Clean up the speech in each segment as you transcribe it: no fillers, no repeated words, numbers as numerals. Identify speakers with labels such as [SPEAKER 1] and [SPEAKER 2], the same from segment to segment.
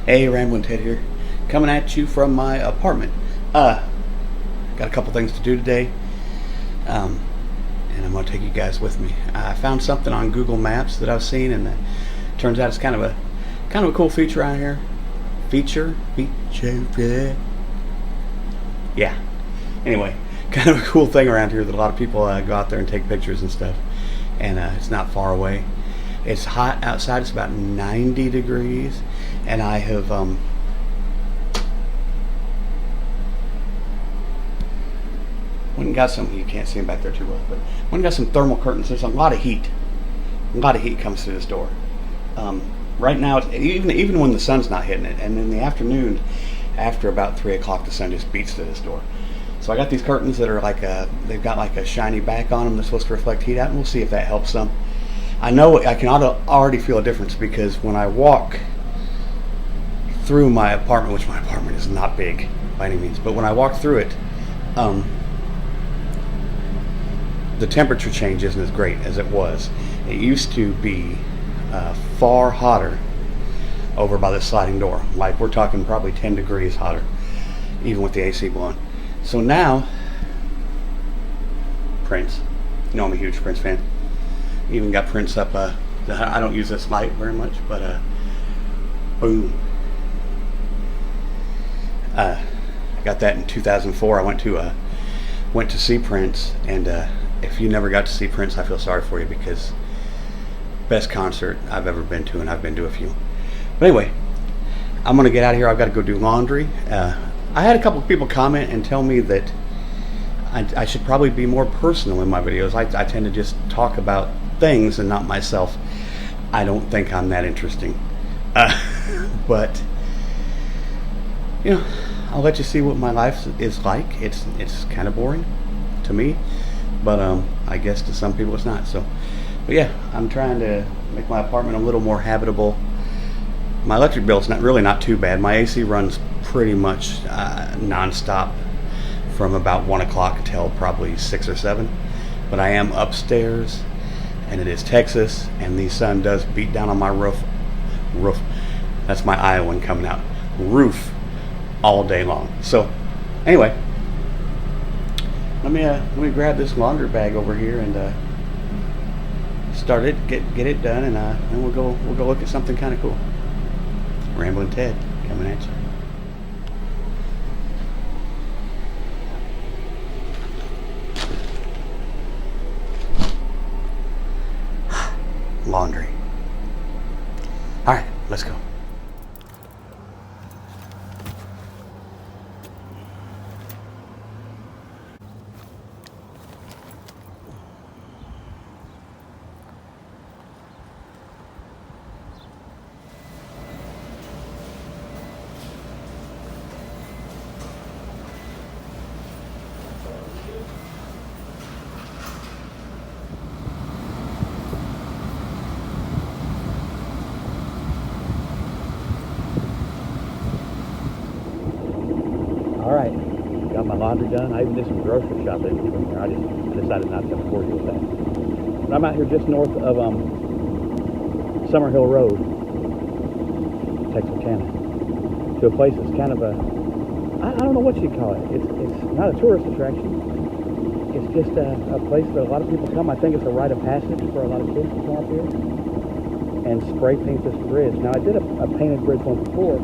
[SPEAKER 1] Hey, Rambling Ted here, coming at you from my apartment. Got a couple things to do today, and I'm going to take you guys with me. I found something on Google Maps that I've seen, and it turns out it's kind of a cool feature around here. Feature. Yeah. Anyway, kind of a cool thing around here that a lot of people go out there and take pictures and stuff, and it's not far away. It's hot outside. It's about 90 degrees, and I have went and got some. You can't see them back there too well, but went and got some thermal curtains. There's a lot of heat. A lot of heat comes through this door. Right now, even when the sun's not hitting it, and in the afternoon, after about 3 o'clock, the sun just beats through this door. So I got these curtains that are they've got like a shiny back on them that's supposed to reflect heat out, and we'll see if that helps some. I know I can already feel a difference because when I walk through my apartment, which my apartment is not big by any means, but when I walk through it, the temperature change isn't as great as it was. It used to be far hotter over by the sliding door. Like we're talking probably 10 degrees hotter, even with the AC blowing. So now, Prince. You know I'm a huge Prince fan. Even got Prince up. I don't use this light very much, but boom. I got that in 2004. I went to see Prince, and if you never got to see Prince, I feel sorry for you because best concert I've ever been to, and I've been to a few. But anyway, I'm gonna get out of here. I've got to go do laundry. I had a couple of people comment and tell me that I should probably be more personal in my videos. I tend to just talk about things and not myself. I don't think I'm that interesting. But, you know, I'll let you see what my life is like. It's kind of boring to me, but I guess to some people it's not. So, but yeah, I'm trying to make my apartment a little more habitable. My electric bill's not too bad. My AC runs pretty much non-stop from about 1 o'clock until probably 6 or 7. But I am upstairs, and it is Texas, and the sun does beat down on my roof. That's my Iowan coming out. Roof all day long. So anyway, let me grab this laundry bag over here and start it, get it done, and then we'll go look at something kind of cool. Rambling Ted coming at you. Laundry. All right, let's go. All right, got my laundry done. I even did some grocery shopping from here. I decided not to bore you with that. But I'm out here just north of Summerhill Road, Texarkana, to a place that's kind of I don't know what you'd call it. It's not a tourist attraction. It's just a place that a lot of people come. I think it's a rite of passage for a lot of kids to come up here and spray paint this bridge. Now, I did a painted bridge once before.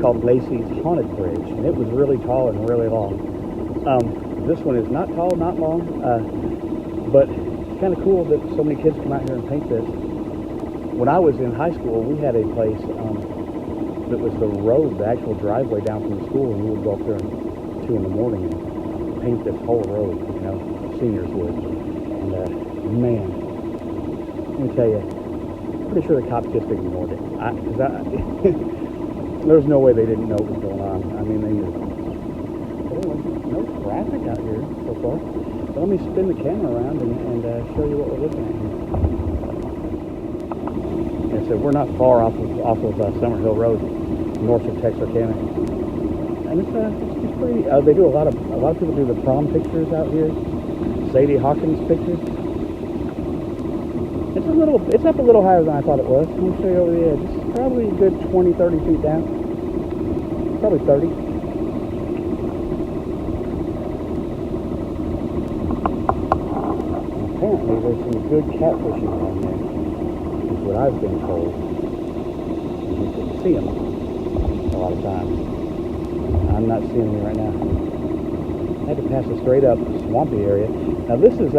[SPEAKER 1] Called Lacey's Haunted Bridge, and it was really tall and really long. This one is not tall, not long, but it's kind of cool that so many kids come out here and paint this. When I was in high school, we had a place that was the road, the actual driveway down from the school, and we would go up there at 2 in the morning and paint this whole road, seniors would. And man, let me tell you, I'm pretty sure the cops just ignored it. There's no way they didn't know what was going on. I mean, they knew. But anyway, no traffic out here so far. But let me spin the camera around and show you what we're looking at here. And so we're not far off of Summerhill Road, north of Texarkana. And it's pretty. They do a lot of people do the prom pictures out here. Sadie Hawkins pictures. It's up a little higher than I thought it was. Let me show you over the edge.
[SPEAKER 2] probably a good 20, 30 feet down. Probably 30. Apparently there's some good catfishing down there, is what I've been told. And you can see them a lot of times. I'm not seeing them right now. I had to pass a straight up swampy area. Now this is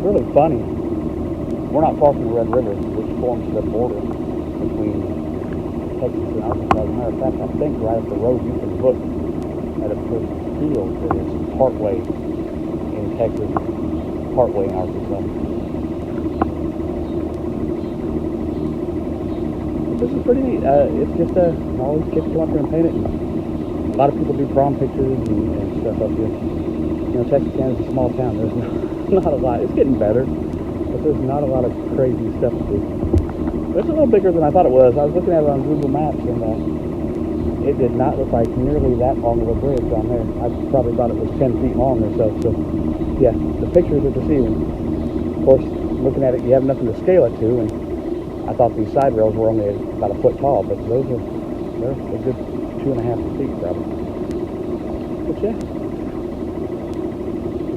[SPEAKER 2] really funny. We're not far from the Red River, which forms the border between Texas and Arkansas. As a matter of fact, I think right up the road you can look at a field that is partway in Texas, partway in Arkansas. But this is pretty neat. It's just all these kids come up here and paint it. And a lot of people do prom pictures and stuff up here. You know, Texarkana is a small town. There's not a lot. It's getting better, but there's not a lot of crazy stuff to do. But it's a little bigger than I thought it was. I was looking at it on Google Maps, and it did not look like nearly that long of a bridge on there. I probably thought it was 10 feet long or so. So, yeah, the pictures are deceiving. Of course, looking at it, you have nothing to scale it to, and I thought these side rails were only about a foot tall, but they're a good 2.5 feet probably. But yeah.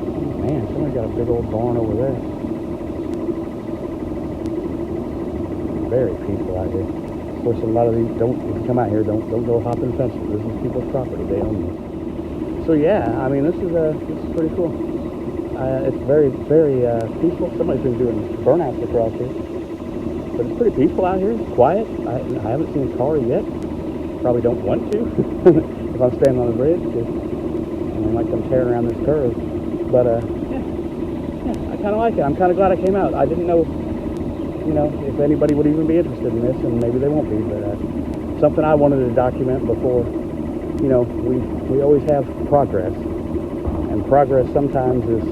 [SPEAKER 2] Oh man, somebody got a big old barn over there. Very peaceful out here. Of course, a lot of these if you come out here, don't go hopping fences. This is people's property. They own this. So yeah, I mean, this is pretty cool. It's very, very peaceful. Somebody's been doing burnouts across here. But it's pretty peaceful out here. It's quiet. I haven't seen a car yet. Probably don't want to if I'm standing on the bridge, because like I'm tearing around this curve. But yeah, I kind of like it. I'm kind of glad I came out. I didn't know, if anybody would even be interested in this, and maybe they won't be. But something I wanted to document before. We always have progress, and progress sometimes is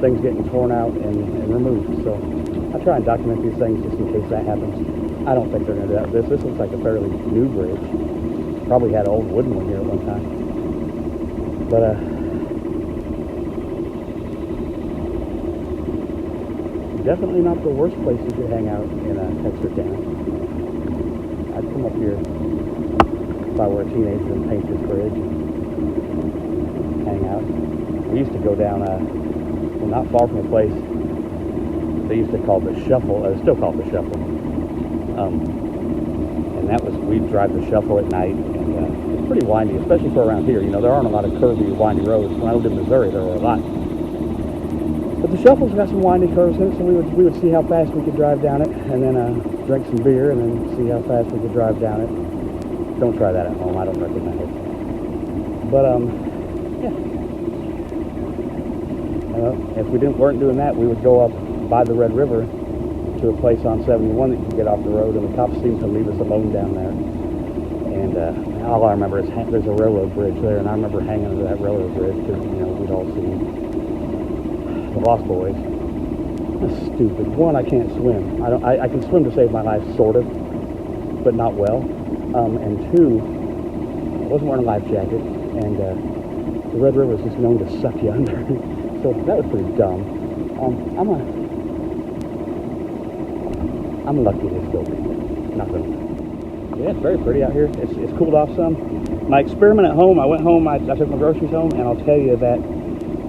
[SPEAKER 2] things getting torn out and removed. So I try and document these things just in case that happens. I don't think they're going to do that. This looks like a fairly new bridge. Probably had an old wooden one here at one time. But definitely not the worst place you could hang out in Texarkana. I'd come up here if I were a teenager and paint this bridge, hang out. We used to go down, not far from the place they used to call the Shuffle. It's still called the Shuffle. And that was, we'd drive the Shuffle at night, and it's pretty windy, especially for around here. There aren't a lot of curvy, windy roads. When I lived in Missouri, there were a lot. But the Shuffle's got some windy curves in it, so we would see how fast we could drive down it, and then drink some beer, and then see how fast we could drive down it. Don't try that at home. I don't recommend it. But yeah. If we weren't doing that, we would go up by the Red River to a place on 71 that you can get off the road, and the cops seem to leave us alone down there. And all I remember is there's a railroad bridge there, and I remember hanging under that railroad bridge because we'd all see the Lost Boys. That's stupid. One, I can't swim. I can swim to save my life, sort of, but not well. And two, I wasn't wearing a life jacket, and the Red River is just known to suck you under. So that was pretty dumb. I'm lucky to still be here. Nothing. Yeah, it's very pretty out here. It's cooled off some. My experiment at home, I went home, I took my groceries home, and I'll tell you that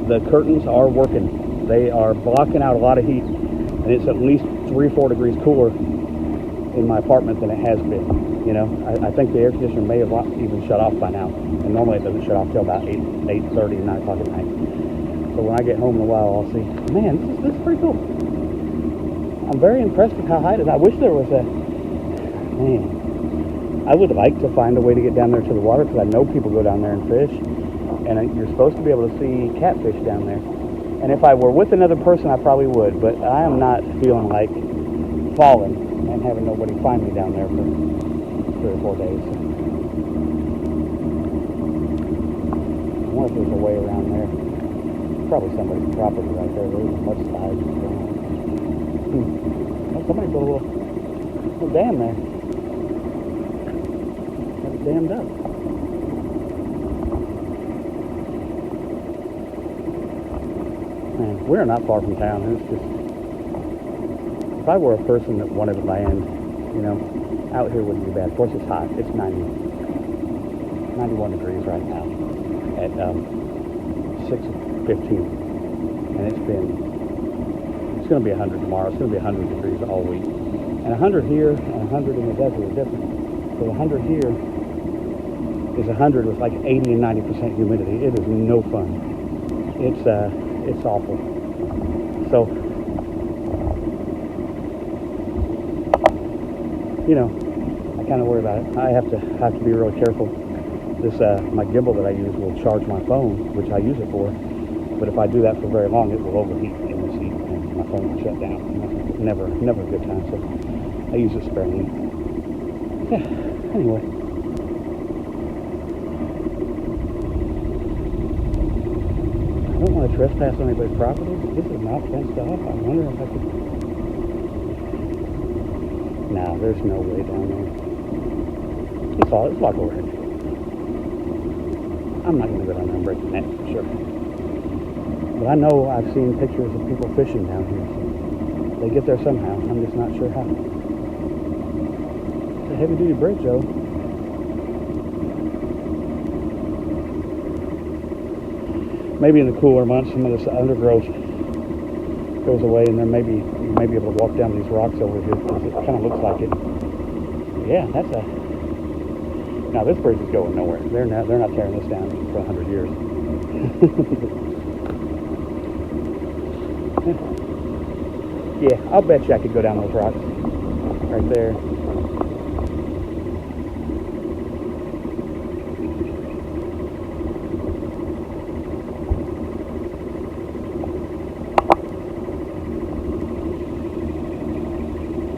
[SPEAKER 2] the curtains are working. They are blocking out a lot of heat, and it's at least 3-4 degrees cooler in my apartment than it has been. I think the air conditioner may have even shut off by now, and normally it doesn't shut off till about 8:30, 9 o'clock at night. So when I get home in a while, I'll see, man, this is pretty cool. I'm very impressed with how high it is. I wish there was I would like to find a way to get down there to the water, because I know people go down there and fish, and you're supposed to be able to see catfish down there. And if I were with another person, I probably would, but I am not feeling like falling and having nobody find me down there for 3 or 4 days. I wonder if there's a way around there. Probably somebody's property right there. There's a mudslide. Oh, somebody built a little dam there. Got it dammed up. Man, we're not far from town. It's just, if I were a person that wanted land, Out here wouldn't be bad. Of course, it's hot. It's 91 degrees right now at 6:15, and it's going to be 100 tomorrow. It's going to be 100 degrees all week, and 100 here and 100 in the desert is different. So 100 here is 100 with like 80 and 90% humidity. It is no fun. It's awful. So, you know, I kind of worry about it. I have to be really careful. This my gimbal that I use will charge my phone, which I use it for. But if I do that for very long, it will overheat in this heat, and my phone will shut down. Never a good time. So I use it sparingly. Yeah. Anyway. I don't want to trespass on anybody's property, but this is not fenced off. I wonder if I could. Nah, there's no way down there. It's walk over here. I'm not going to go down there and break the net for sure. But I know I've seen pictures of people fishing down here, so they get there somehow. I'm just not sure how. It's a heavy-duty bridge, though. Maybe in the cooler months, some of this undergrowth goes away, and then maybe you may be able to walk down these rocks over here, because it kind of looks like it. Yeah, that's a... Now, this bridge is going nowhere. They're not tearing this down for 100 years. Yeah, I'll bet you I could go down those rocks. Right there.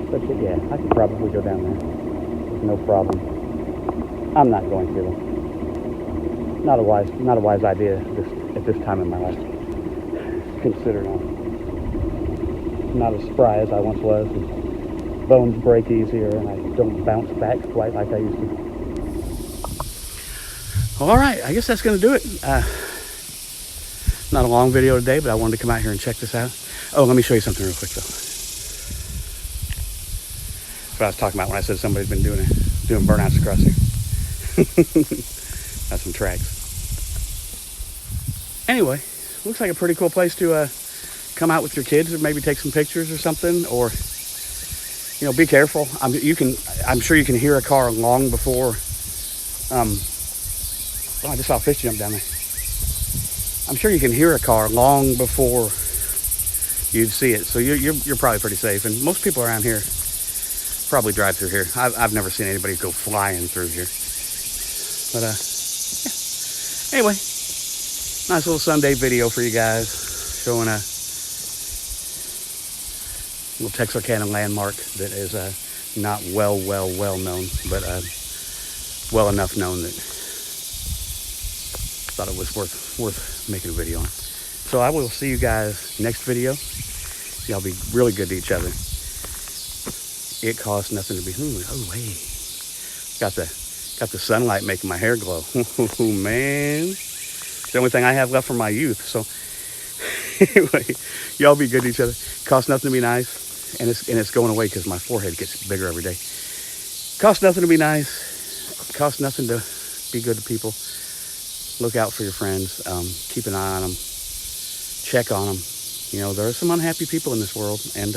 [SPEAKER 2] But yeah, I could probably go down there. No problem. I'm not going to. Not a wise idea at this time in my life. Considering I'm not as spry as I once was, and bones break easier, and I don't bounce back quite like I used to. All right, I guess that's going to do it. Not a long video today, but I wanted to come out here and check this out. Oh, let me show you something real quick, though. That's what I was talking about when I said somebody's been doing burnouts across here. That's some tracks. Anyway, looks like a pretty cool place to come out with your kids, or maybe take some pictures or something, or be careful. I'm sure you can hear a car long before. I just saw a fish jump down there. I'm sure you can hear a car long before you'd see it, so you're probably pretty safe. And most people around here probably drive through here. I've never seen anybody go flying through here. But yeah. Anyway, nice little Sunday video for you guys, showing a little Texarkana landmark that is not well known, but well enough known that thought it was worth making a video on. So I will see you guys next video. Y'all be really good to each other. It costs nothing to be. Oh hey, got the sunlight making my hair glow. Oh man, it's the only thing I have left from my youth. So anyway, y'all be good to each other. Costs nothing to be nice, and it's going away because my forehead gets bigger every day. Costs nothing to be nice. Costs nothing to be good to people. Look out for your friends. Keep an eye on them. Check on them. There are some unhappy people in this world, and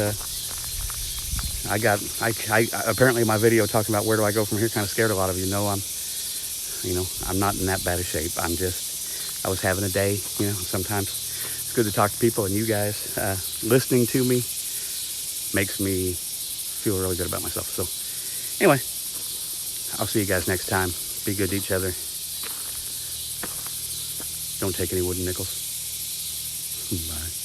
[SPEAKER 2] I apparently my video talking about where do I go from here kind of scared a lot of you. No, I'm not in that bad a shape. I was having a day. Sometimes it's good to talk to people, and you guys listening to me makes me feel really good about myself. So anyway, I'll see you guys next time. Be good to each other. Don't take any wooden nickels. Bye.